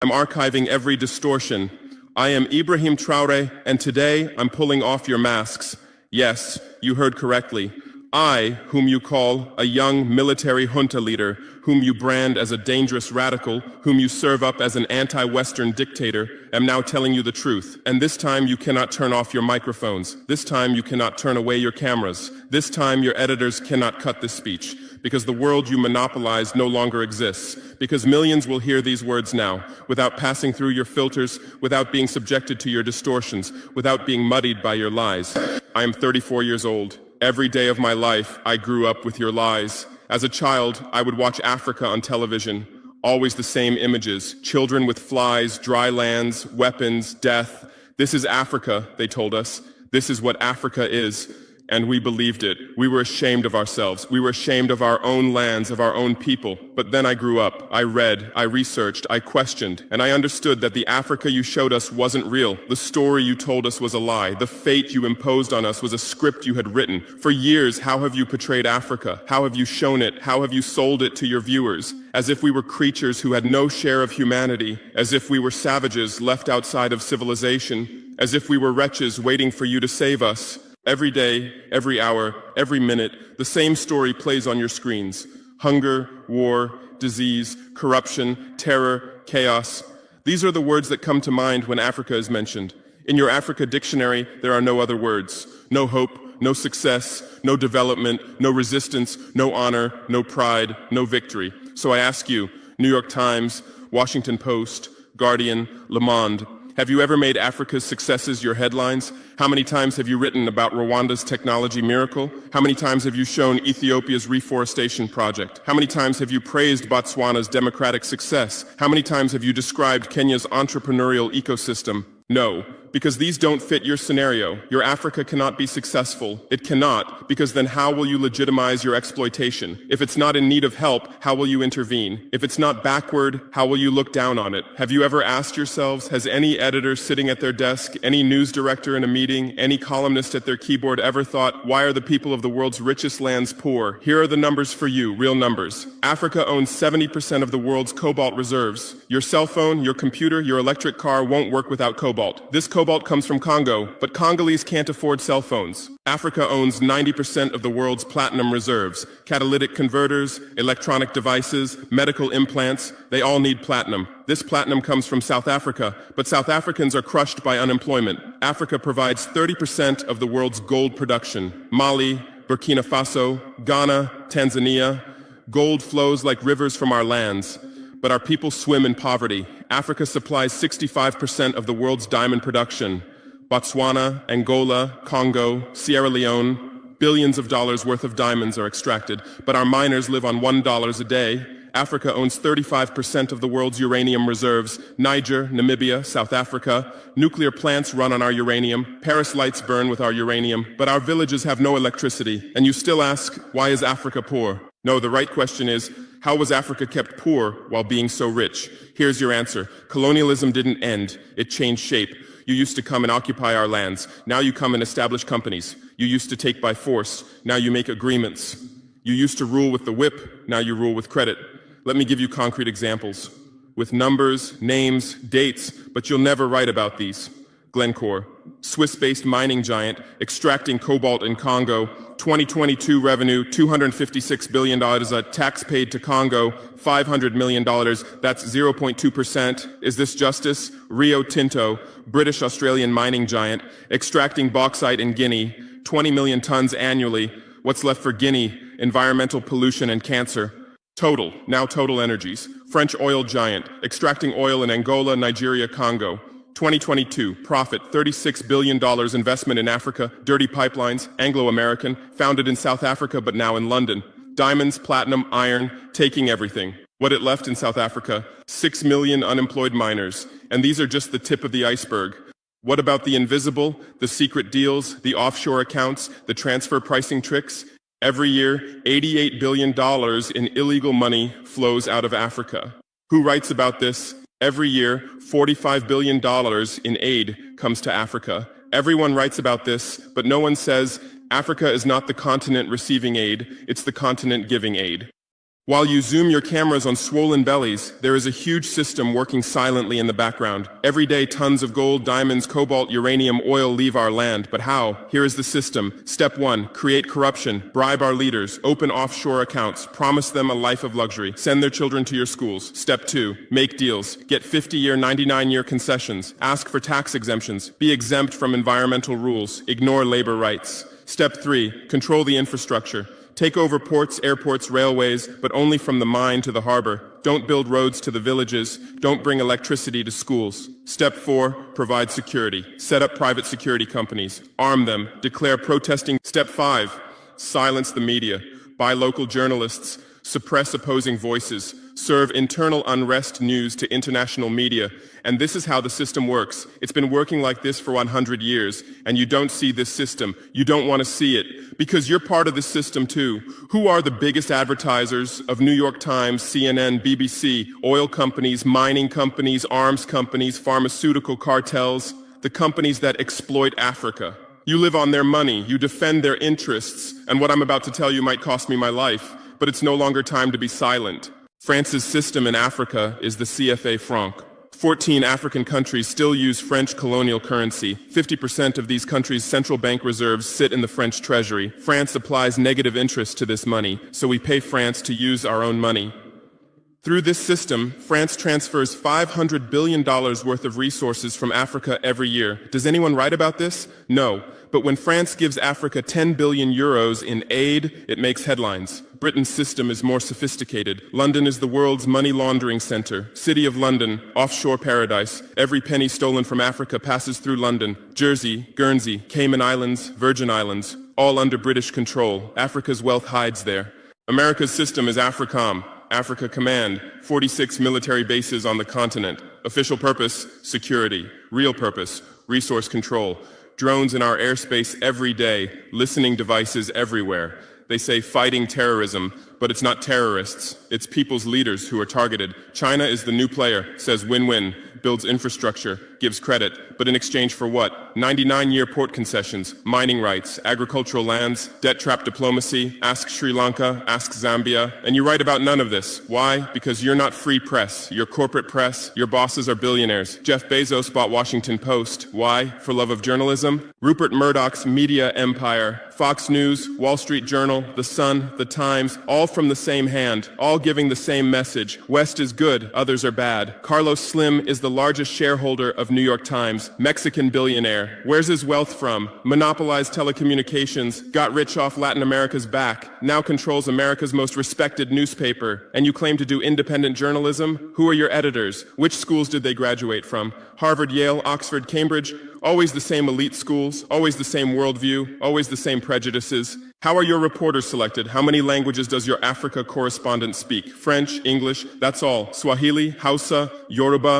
I'm archiving every distortion. I am Ibrahim Traoré, and today I'm pulling off your masks. Yes, you heard correctly. I, whom you call a young military junta leader, whom you brand as a dangerous radical, whom you serve up as an anti-Western dictator, am now telling you the truth. And this time you cannot turn off your microphones. This time you cannot turn away your cameras. This time your editors cannot cut this speech. Because the world you monopolize no longer exists. Because millions will hear these words now, without passing through your filters, without being subjected to your distortions, without being muddied by your lies. I am 34 years old. Every day of my life, I grew up with your lies. As a child, I would watch Africa on television. Always the same images. Children with flies, dry lands, weapons, death. This is Africa, they told us. This is what Africa is. And we believed it. We were ashamed of ourselves. We were ashamed of our own lands, of our own people. But then I grew up. I read, I researched, I questioned, and I understood that the Africa you showed us wasn't real. The story you told us was a lie. The fate you imposed on us was a script you had written. For years, how have you portrayed Africa? How have you shown it? How have you sold it to your viewers? As if we were creatures who had no share of humanity, as if we were savages left outside of civilization, as if we were wretches waiting for you to save us. Every day, every hour, every minute, the same story plays on your screens. Hunger, war, disease, corruption, terror, chaos. These are the words that come to mind when Africa is mentioned. In your Africa dictionary, there are no other words. No hope, no success, no development, no resistance, no honor, no pride, no victory. So I ask you, New York Times, Washington Post, Guardian, Le Monde, have you ever made Africa's successes your headlines? How many times have you written about Rwanda's technology miracle? How many times have you shown Ethiopia's reforestation project? How many times have you praised Botswana's democratic success? How many times have you described Kenya's entrepreneurial ecosystem? No, because these don't fit your scenario. Your Africa cannot be successful. It cannot, because then how will you legitimize your exploitation? If it's not in need of help, how will you intervene? If it's not backward, how will you look down on it? Have you ever asked yourselves, has any editor sitting at their desk, any news director in a meeting, any columnist at their keyboard ever thought, why are the people of the world's richest lands poor? Here are the numbers for you, real numbers. Africa owns 70% of the world's cobalt reserves. Your cell phone, your computer, your electric car won't work without cobalt. This cobalt comes from Congo, but Congolese can't afford cell phones. Africa owns 90% of the world's platinum reserves. Catalytic converters, electronic devices, medical implants, they all need platinum. This platinum comes from South Africa, but South Africans are crushed by unemployment. Africa provides 30% of the world's gold production. Mali, Burkina Faso, Ghana, Tanzania. Gold flows like rivers from our lands. But our people swim in poverty. Africa supplies 65% of the world's diamond production. Botswana, Angola, Congo, Sierra Leone, billions of dollars worth of diamonds are extracted, but our miners live on $1 a day. Africa owns 35% of the world's uranium reserves. Niger, Namibia, South Africa. Nuclear plants run on our uranium. Paris lights burn with our uranium, but our villages have no electricity. And you still ask, why is Africa poor? No, the right question is, how was Africa kept poor while being so rich? Here's your answer. Colonialism didn't end. It changed shape. You used to come and occupy our lands. Now you come and establish companies. You used to take by force. Now you make agreements. You used to rule with the whip. Now you rule with credit. Let me give you concrete examples. With numbers, names, dates, but you'll never write about these. Glencore, Swiss-based mining giant, extracting cobalt in Congo. 2022 revenue, $256 billion, a tax paid to Congo, $500 million, that's 0.2%. Is this justice? Rio Tinto, British-Australian mining giant, extracting bauxite in Guinea, 20 million tons annually. What's left for Guinea? Environmental pollution and cancer. Total, now Total Energies, French oil giant, extracting oil in Angola, Nigeria, Congo. 2022, profit, $36 billion investment in Africa, dirty pipelines, Anglo-American, founded in South Africa but now in London. Diamonds, platinum, iron, taking everything. What it left in South Africa, 6 million unemployed miners. And these are just the tip of the iceberg. What about the invisible, the secret deals, the offshore accounts, the transfer pricing tricks? Every year, $88 billion in illegal money flows out of Africa. Who writes about this? Every year, $45 billion in aid comes to Africa. Everyone writes about this, but no one says Africa is not the continent receiving aid, it's the continent giving aid. While you zoom your cameras on swollen bellies, there is a huge system working silently in the background. Every day, tons of gold, diamonds, cobalt, uranium, oil leave our land. But how? Here is the system. Step 1, create corruption, bribe our leaders, open offshore accounts, promise them a life of luxury, send their children to your schools. Step 2, make deals, get 50-year, 99-year concessions, ask for tax exemptions, be exempt from environmental rules, ignore labor rights. Step 3, control the infrastructure. Take over ports, airports, railways, but only from the mine to the harbor. Don't build roads to the villages. Don't bring electricity to schools. Step 4, provide security. Set up private security companies. Arm them. Declare protesting. Step 5, silence the media. Buy local journalists. Suppress opposing voices. Serve internal unrest news to international media. And this is how the system works. It's been working like this for 100 years, and you don't see this system. You don't want to see it, because you're part of this system too. Who are the biggest advertisers of New York Times, CNN, BBC, oil companies, mining companies, arms companies, pharmaceutical cartels, the companies that exploit Africa? You live on their money, you defend their interests, and what I'm about to tell you might cost me my life, but it's no longer time to be silent. France's system in Africa is the CFA franc. 14 African countries still use French colonial currency. 50% of these countries' central bank reserves sit in the French treasury. France applies negative interest to this money, so we pay France to use our own money. Through this system, France transfers $500 billion worth of resources from Africa every year. Does anyone write about this? No. But when France gives Africa 10 billion euros in aid, it makes headlines. Britain's system is more sophisticated. London is the world's money laundering center. City of London, offshore paradise. Every penny stolen from Africa passes through London. Jersey, Guernsey, Cayman Islands, Virgin Islands, all under British control. Africa's wealth hides there. America's system is AFRICOM, Africa Command, 46 military bases on the continent. Official purpose, security. Real purpose, resource control. Drones in our airspace every day, listening devices everywhere. They say fighting terrorism, but it's not terrorists. It's people's leaders who are targeted. China is the new player, says win-win, builds infrastructure, gives credit, but in exchange for what? 99-year port concessions, mining rights, agricultural lands, debt trap diplomacy, ask Sri Lanka, ask Zambia, and you write about none of this. Why? Because you're not free press. You're corporate press. Your bosses are billionaires. Jeff Bezos bought Washington Post. Why? For love of journalism? Rupert Murdoch's media empire, Fox News, Wall Street Journal, The Sun, The Times, all from the same hand, all giving the same message. West is good, others are bad. Carlos Slim is the largest shareholder of New York Times, Mexican billionaire. Where's his wealth from? Monopolized telecommunications, got rich off Latin America's back, now controls America's most respected newspaper. And you claim to do independent journalism? Who are your editors? Which schools did they graduate from? Harvard, Yale, Oxford, Cambridge? Always the same elite schools, always the same worldview, always the same prejudices. How are your reporters selected? How many languages does your Africa correspondent speak? French, English, that's all. Swahili, Hausa, Yoruba.